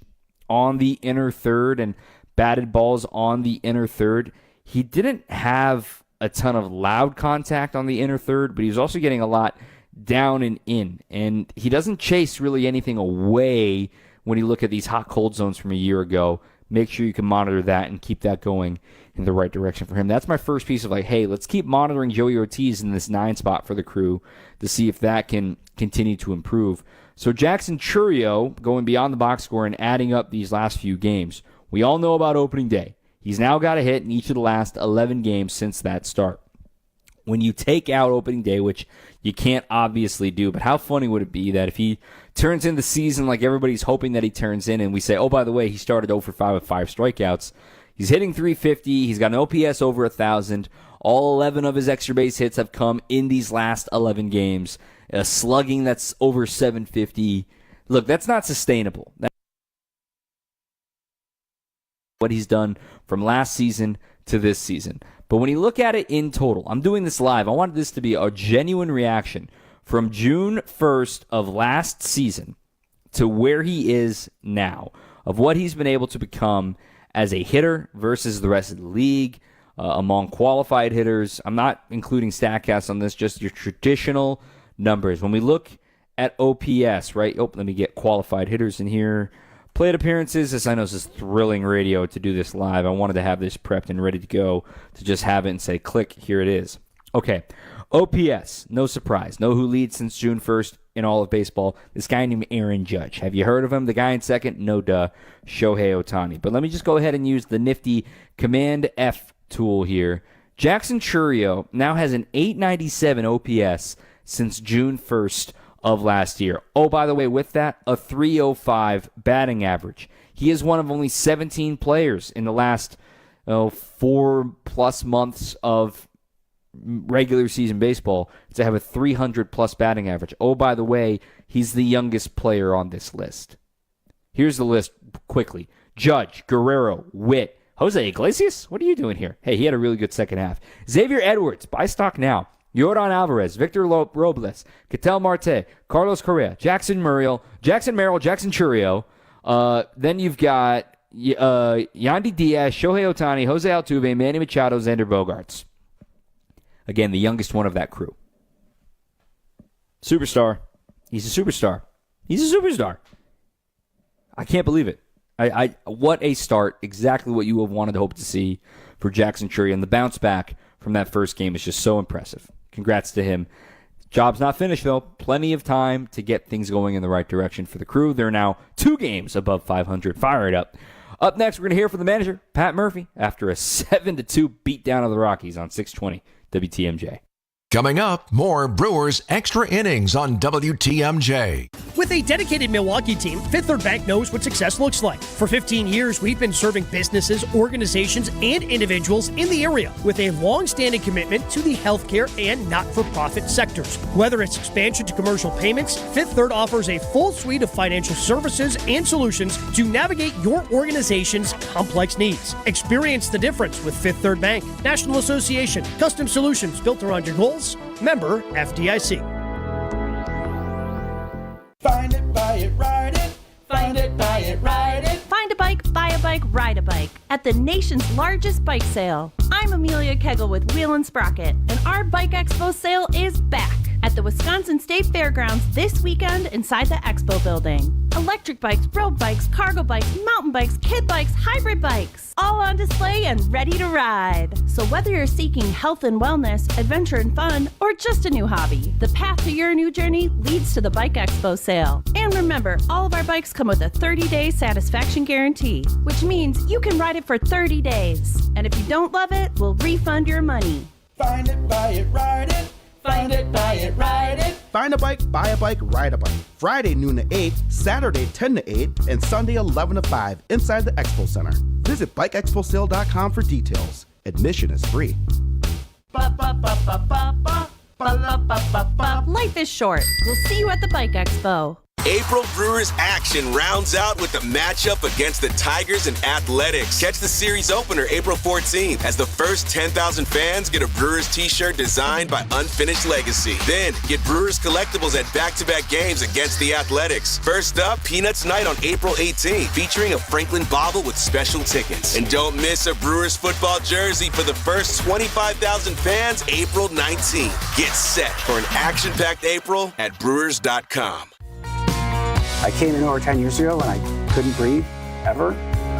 on the inner third and batted balls on the inner third, he didn't have a ton of loud contact on the inner third, but he was also getting a lot down and in. And he doesn't chase really anything away when you look at these hot-cold zones from a year ago. Make sure you can monitor that and keep that going in the right direction for him. That's my first piece of hey, let's keep monitoring Joey Ortiz in this 9 spot for the Crew to see if that can continue to improve. So Jackson Chourio going beyond the box score and adding up these last few games. We all know about opening day. He's now got a hit in each of the last 11 games since that start. When you take out opening day, which you can't obviously do, but how funny would it be that if he turns in the season like everybody's hoping that he turns in, and we say, oh, by the way, he started 0 for 5 with 5 strikeouts. He's hitting .350. He's got an OPS over 1,000. All 11 of his extra base hits have come in these last 11 games. A slugging that's over 750. Look, that's not sustainable. That's what he's done from last season to this season. But when you look at it in total, I'm doing this live. I wanted this to be a genuine reaction from June 1st of last season to where he is now, of what he's been able to become as a hitter versus the rest of the league, among qualified hitters. I'm not including StatCast on this, just your traditional numbers. When we look at OPS, right? Oh, let me get qualified hitters in here. Plate appearances. This, I know, this is thrilling radio to do this live. I wanted to have this prepped and ready to go to just have it and say, click, here it is. Okay, OPS, no surprise. Know who leads since June 1st in all of baseball? This guy named Aaron Judge. Have you heard of him? The guy in second? No duh, Shohei Ohtani. But let me just go ahead and use the nifty Command F tool here. Jackson Chourio now has an 897 OPS since June 1st of last year. Oh, by the way, with that, a 305 batting average. He is one of only 17 players in the last 4+ months of regular season baseball to have a 300-plus batting average. Oh, by the way, he's the youngest player on this list. Here's the list quickly. Judge, Guerrero, Witt, Jose Iglesias? What are you doing here? Hey, he had a really good second half. Xavier Edwards, buy stock now. Yordan Alvarez, Victor Robles, Ketel Marte, Carlos Correa, Jackson Merrill, Jackson Chourio. Then you've got Yandy Diaz, Shohei Ohtani, Jose Altuve, Manny Machado, Xander Bogaerts. Again, the youngest one of that crew. Superstar. He's a superstar. He's a superstar. I can't believe it. What a start. Exactly what you have wanted to hope to see for Jackson Chourio. And the bounce back from that first game is just so impressive. Congrats to him. Job's not finished, though. Plenty of time to get things going in the right direction for the Crew. They're now 2 games above 500. Fire it up. Up next, we're going to hear from the manager, Pat Murphy, after a 7-2 beatdown of the Rockies on 620 WTMJ. Coming up, more Brewers Extra Innings on WTMJ. With a dedicated Milwaukee team, Fifth Third Bank knows what success looks like. For 15 years, we've been serving businesses, organizations, and individuals in the area with a long-standing commitment to the healthcare and not-for-profit sectors. Whether it's expansion to commercial payments, Fifth Third offers a full suite of financial services and solutions to navigate your organization's complex needs. Experience the difference with Fifth Third Bank, National Association, custom solutions built around your goals. Member FDIC. Find it, buy it, ride it. Find it, buy it, ride it. Find a bike, buy a bike, ride a bike at the nation's largest bike sale. I'm Amelia Kegel with Wheel and Sprocket, and our Bike Expo sale is back at the Wisconsin State Fairgrounds this weekend inside the Expo building. Electric bikes, road bikes, cargo bikes, mountain bikes, kid bikes, hybrid bikes, all on display and ready to ride. So whether you're seeking health and wellness, adventure and fun, or just a new hobby, the path to your new journey leads to the Bike Expo sale. And remember, all of our bikes come with a 30-day satisfaction guarantee, which means you can ride it for 30 days. And if you don't love it, we'll refund your money. Find it, buy it, ride it. Find it, buy it, ride it. Find a bike, buy a bike, ride a bike. Friday noon to 8, Saturday 10 to 8, and Sunday 11 to 5 inside the Expo Center. Visit BikeExpoSale.com for details. Admission is free. Life is short. We'll see you at the Bike Expo. April Brewers action rounds out with the matchup against the Tigers and Athletics. Catch the series opener April 14th as the first 10,000 fans get a Brewers t-shirt designed by Unfinished Legacy. Then get Brewers collectibles at back-to-back games against the Athletics. First up, Peanuts Night on April 18th, featuring a Franklin bobble with special tickets. And don't miss a Brewers football jersey for the first 25,000 fans April 19th. Get set for an action-packed April at Brewers.com. I came in over 10 years ago and I couldn't breathe ever.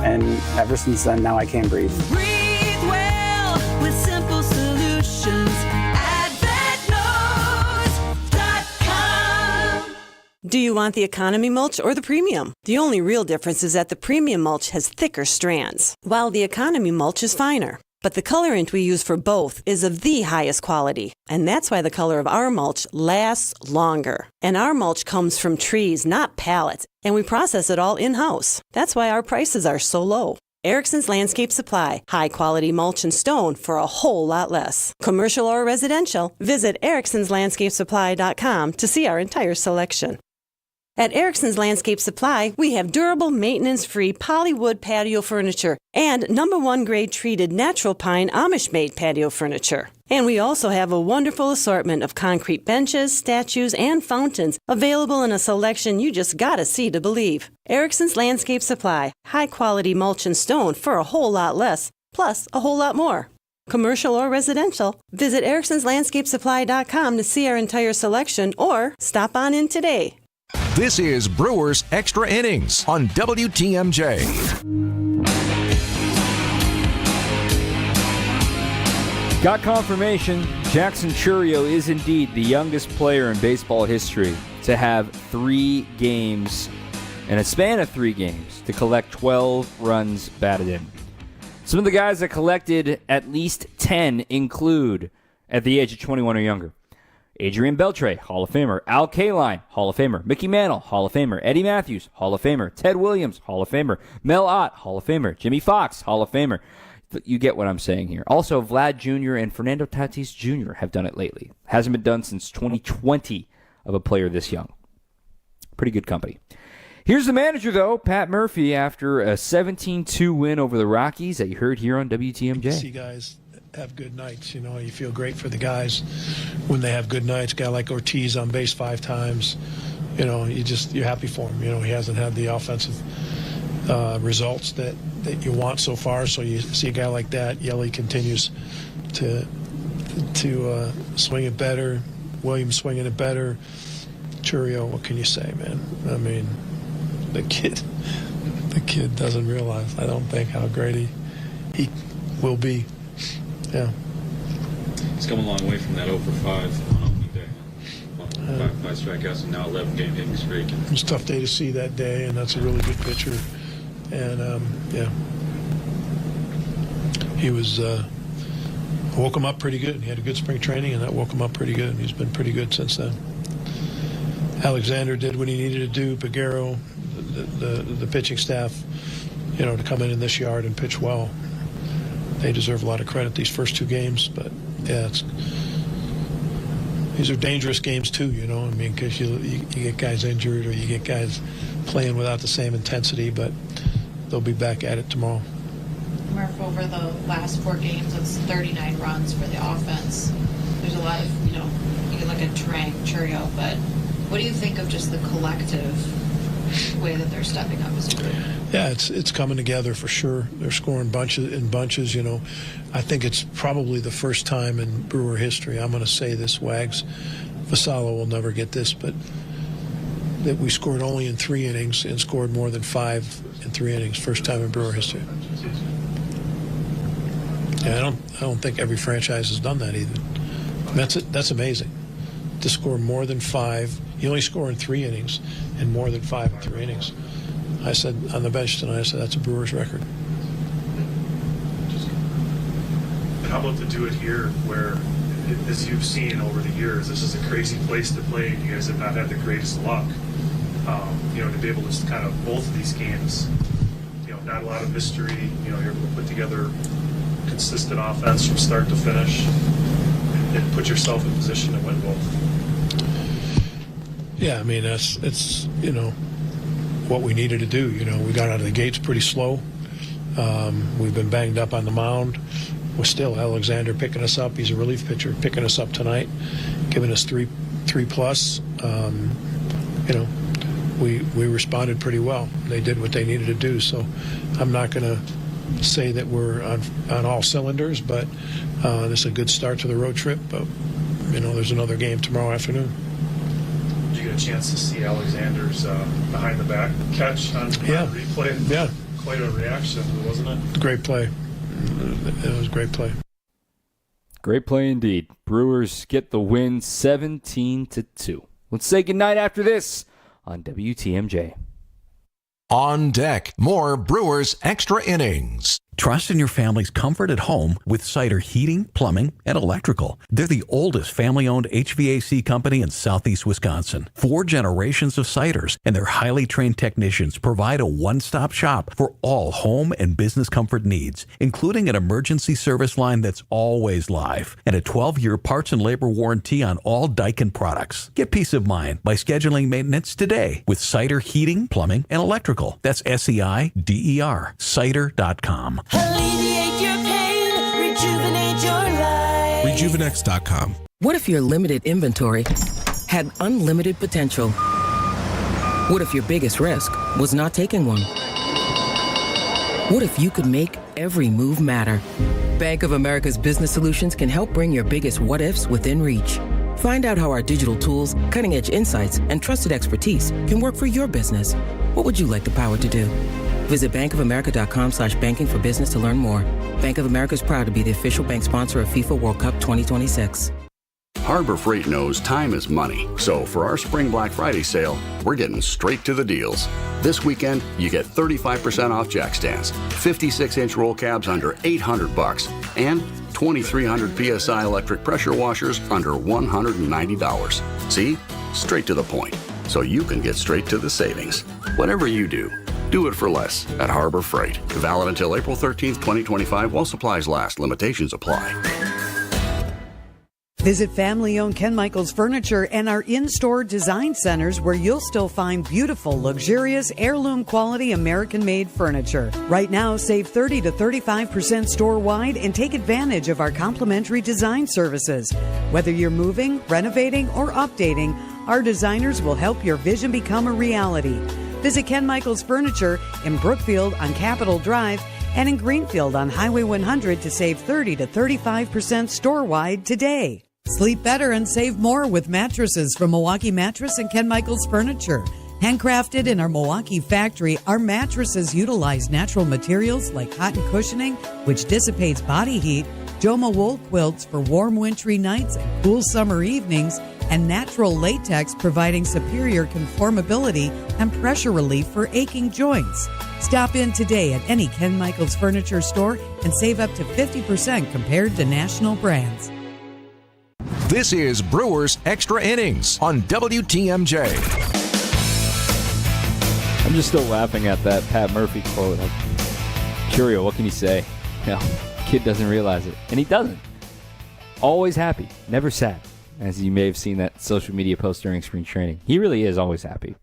And ever since then, now I can breathe. Breathe well with simple solutions. AdventNose.com. Do you want the economy mulch or the premium? The only real difference is that the premium mulch has thicker strands, while the economy mulch is finer. But the colorant we use for both is of the highest quality, and that's why the color of our mulch lasts longer. And our mulch comes from trees, not pallets, and we process it all in-house. That's why our prices are so low. Erickson's Landscape Supply, high-quality mulch and stone for a whole lot less. Commercial or residential, visit ericksonslandscapesupply.com to see our entire selection. At Erickson's Landscape Supply, we have durable, maintenance-free polywood patio furniture and #1 grade treated natural pine Amish-made patio furniture. And we also have a wonderful assortment of concrete benches, statues, and fountains available in a selection you just gotta see to believe. Erickson's Landscape Supply, high-quality mulch and stone for a whole lot less, plus a whole lot more. Commercial or residential, visit ericksonslandscapesupply.com to see our entire selection or stop on in today. This is Brewers Extra Innings on WTMJ. Got confirmation. Jackson Chourio is indeed the youngest player in baseball history to have 3 games, in a span of 3 games, to collect 12 runs batted in. Some of the guys that collected at least 10 include, at the age of 21 or younger, Adrian Beltre, Hall of Famer. Al Kaline, Hall of Famer. Mickey Mantle, Hall of Famer. Eddie Matthews, Hall of Famer. Ted Williams, Hall of Famer. Mel Ott, Hall of Famer. Jimmy Fox, Hall of Famer. You get what I'm saying here. Also, Vlad Jr. and Fernando Tatis Jr. have done it lately. Hasn't been done since 2020 of a player this young. Pretty good company. Here's the manager, though, Pat Murphy, after a 17-2 win over the Rockies that you heard here on WTMJ. See guys have good nights. You know, you feel great for the guys when they have good nights. A guy like Ortiz on base 5 times, you know, you're happy for him. You know, he hasn't had the offensive results that you want so far. So you see a guy like that. Yelly continues to swing it better. Williams swinging it better. Chourio, what can you say, man? I mean, the kid doesn't realize, I don't think, how great he will be. Yeah. He's come a long way from that 0 for 5 on opening day. 5 strikeouts and now 11 game hitting streak. It was a tough day to see that day, and that's a really good pitcher. And, yeah. He was, woke him up pretty good. He had a good spring training, and that woke him up pretty good. He's been pretty good since then. Alexander did what he needed to do. Peguero, the pitching staff, you know, to come in this yard and pitch well. They deserve a lot of credit these first 2 games, but yeah, these are dangerous games too, you know. I mean, because you get guys injured or you get guys playing without the same intensity, but they'll be back at it tomorrow. Murph, over the last 4 games, it's 39 runs for the offense. There's a lot of, you know, you can look at Trang, Chourio, but what do you think of just the collective way that they're stepping up as a group? Yeah, it's coming together for sure. They're scoring bunches, you know. I think it's probably the first time in Brewer history, I'm going to say this, Wags, Vassallo will never get this, but that we scored only in 3 innings and scored more than 5 in 3 innings. First time in Brewer history. Yeah, I don't think every franchise has done that either. That's amazing. To score more than 5, you only score in 3 innings, and more than 5 in 3 innings. I said on the bench tonight, I said that's a Brewers record. How about to do it here, where, as you've seen over the years, this is a crazy place to play, and you guys have not had the greatest luck. You know, to be able to just kind of both of these games, you know, not a lot of mystery. You know, you're able to put together consistent offense from start to finish. and put yourself in position to win both. Yeah, I mean, it's what we needed to do. We got out of the gates pretty slow. We've been banged up on the mound. We're still Alexander picking us up. He's a relief pitcher, picking us up tonight, giving us three plus. We responded pretty well. They did what they needed to do. So I'm not going to say that we're on all cylinders, but this is a good start to the road trip. But there's another game tomorrow afternoon. Did you get a chance to see Alexander's behind the back catch on replay? Yeah. Quite a reaction, wasn't it? Great play. It was a great play. Great play indeed. Brewers get the win 17-2. Let's say goodnight after this on WTMJ. On deck, more Brewers Extra Innings. Trust in your family's comfort at home with Cider Heating, Plumbing, and Electrical. They're the oldest family-owned HVAC company in southeast Wisconsin. 4 generations of Ciders, and their highly trained technicians provide a one-stop shop for all home and business comfort needs, including an emergency service line that's always live and a 12-year parts and labor warranty on all Daikin products. Get peace of mind by scheduling maintenance today with Cider Heating, Plumbing, and Electrical. That's SEIDER, cider.com. Alleviate your pain, rejuvenate your life. Rejuvenex.com. What if your limited inventory had unlimited potential? What if your biggest risk was not taking one? What if you could make every move matter? Bank of America's Business Solutions can help bring your biggest what-ifs within reach. Find out how our digital tools, cutting-edge insights, and trusted expertise can work for your business. What would you like the power to do? Visit bankofamerica.com/banking for business to learn more. Bank of America is proud to be the official bank sponsor of FIFA World Cup 2026. Harbor Freight knows time is money. So for our Spring Black Friday sale, we're getting straight to the deals. This weekend, you get 35% off jack stands, 56-inch roll cabs under $800, and 2,300 PSI electric pressure washers under $190. See? Straight to the point. So you can get straight to the savings. Whatever you do it for less at Harbor Freight. Valid until April 13th, 2025 while supplies last. Limitations apply. Visit family-owned Ken Michaels Furniture and our in-store design centers where you'll still find beautiful, luxurious, heirloom-quality American-made furniture. Right now, save 30 to 35% store-wide and take advantage of our complimentary design services. Whether you're moving, renovating, or updating, our designers will help your vision become a reality. Visit Ken Michaels Furniture in Brookfield on Capitol Drive and in Greenfield on Highway 100 to save 30 to 35% store-wide today. Sleep better and save more with mattresses from Milwaukee Mattress and Ken Michaels Furniture. Handcrafted in our Milwaukee factory, our mattresses utilize natural materials like cotton cushioning, which dissipates body heat, Joma wool quilts for warm wintry nights and cool summer evenings, and natural latex providing superior conformability and pressure relief for aching joints. Stop in today at any Ken Michaels Furniture store and save up to 50% compared to national brands. This is Brewers Extra Innings on WTMJ. I'm just still laughing at that Pat Murphy quote. Curio, what can you say? Kid doesn't realize it. And he doesn't. Always happy, never sad. As you may have seen that social media post during spring training. He really is always happy.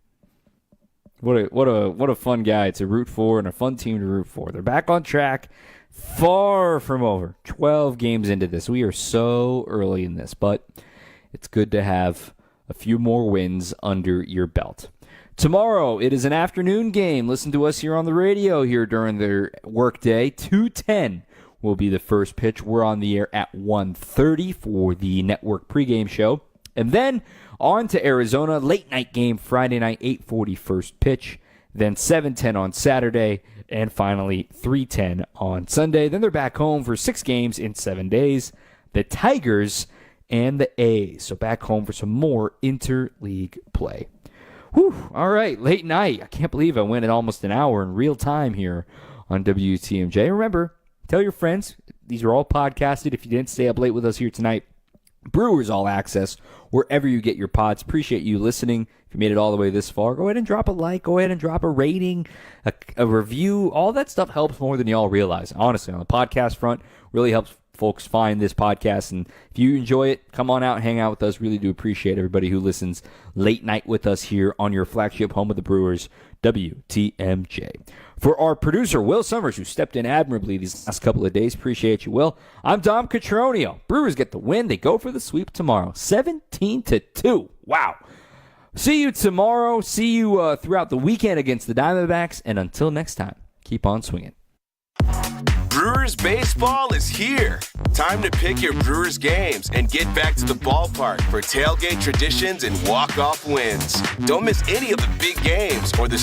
What a fun guy to root for and a fun team to root for. They're back on track. Far from over. 12 games into this. We are so early in this, but it's good to have a few more wins under your belt. Tomorrow, it is an afternoon game. Listen to us here on the radio here during the workday. 2:10 will be the first pitch. We're on the air at 1:30 for the network pregame show. And then on to Arizona, late night game Friday night, 8:40 first pitch. Then 7:10 on Saturday. And finally, 3:10 on Sunday. Then they're back home for 6 games in 7 days. The Tigers and the A's. So back home for some more interleague play. Whew. All right, late night. I can't believe I went in almost an hour in real time here on WTMJ. Remember, tell your friends. These are all podcasted. If you didn't stay up late with us here tonight, Brewers All Access, wherever you get your pods. Appreciate you listening. If you made it all the way this far, go ahead and drop a like. Go ahead and drop a rating, a review. All that stuff helps more than you all realize. Honestly, on the podcast front, really helps folks find this podcast. And if you enjoy it, come on out and hang out with us. Really do appreciate everybody who listens late night with us here on your flagship home of the Brewers, WTMJ. For our producer, Will Summers, who stepped in admirably these last couple of days, appreciate you, Will. I'm Dom Catronio. Brewers get the win. They go for the sweep tomorrow, 17-2. Wow. See you tomorrow. See you throughout the weekend against the Diamondbacks. And until next time, keep on swinging. Brewers baseball is here. Time to pick your Brewers games and get back to the ballpark for tailgate traditions and walk-off wins. Don't miss any of the big games or the